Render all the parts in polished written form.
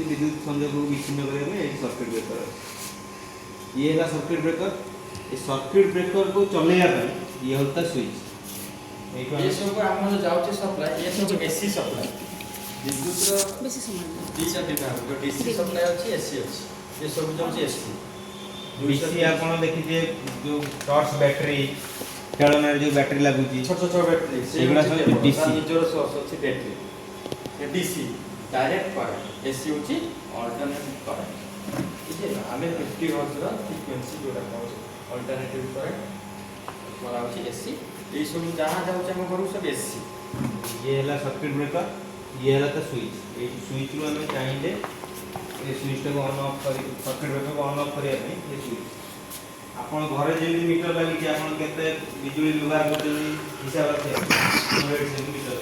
विद्युत संयोग को विच्छिन्न करने सर्किट ब्रेकर ये है सर्किट ब्रेकर। ये सर्किट ब्रेकर को चलेगा ये होता स्विच ये सब हम जो जाउचे सप्लाई ये सब एसी सप्लाई विद्युत बेसी समान दीटा विभाग जो डीसी सप्लाई अछि एसी अछि ये सब जाउचे एसी डीसी आपण देखिए जो टॉर्च बैटरी खेलना जो बैटरी लगुची छोट छोट बैटरी सेगुडा सब डीसी निजर सोर्स अछि बैटरी ये डीसी डायरेक्ट करंट एसी होची अल्टरनेटिव करंट ठीक है हमें 50 हर्ट्ज रा फ्रीक्वेंसी जोटा कहू अल्टरनेटिव करंट करा होची एसी ये सब जहां जाउचे हम करू सब एसी ये है सर्किट ब्रेकर ये है तो स्विच ये स्विच रू हमें चाहिए ये स्विच को ऑन ऑफ कर सर्किट ब्रेकर को ऑन ऑफ करिया पे ये स्विच आपण घरे जेली मीटर लागि कि आपण केते बिजुली व्यवहार करते हिसाब रखे मीटर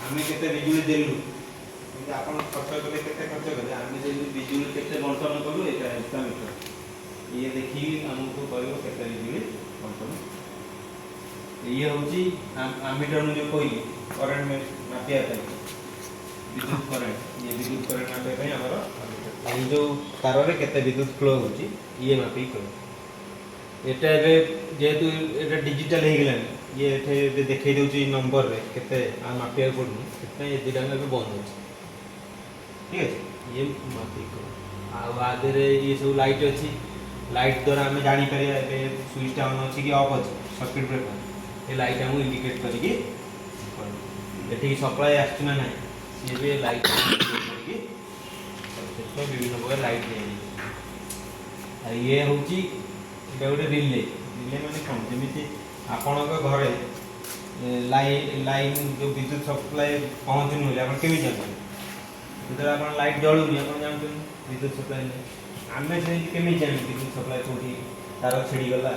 हमें केते बिजुली देलु कि आपण खर्च कले केते खर्च कले हमें जे बिजुली केते बंटन करू एटा इसका मीटर ये देखि हमको कहयो केते बिजुली बंटन ये होची आमीटर में जो कोई करंट में मापिया था विद्युत करंट ये विद्युत करंट मापिया ପାଇଁ हमर ये जो तार रे केते विद्युत फ्लो होची ये मापी कर एटा रे जेतु एटा डिजिटल हे गेलानी ये एठे देखाई दउची नंबर रे केते आ मापिया पड़नी केते ये दिडा में बंद होची ठीक है ये मापी कर आ बाद रे ये सब लाइट अछि लाइट द्वारा हमें जानी परिया ए स्विच ऑन अछि कि ऑफ अछि सर्किट ब्रेकर ये लाइट हमको इंडिकेट करके एठी सप्लाई आछि ना नहीं ये भी लाइट करके सेतो विभिन्न प्रकार लाइट दे ये होची एटा गोटे रिले रिले माने कोन जेमिति आपनक घरे लाइन जो विद्युत सप्लाई पहुंच न होले आपण केमि जानबे जेतरा आपण लाइट जळुनी आपण जानते विद्युत सप्लाई आमे से केमि जानि विद्युत सप्लाई कोठी तार छिड़ी गला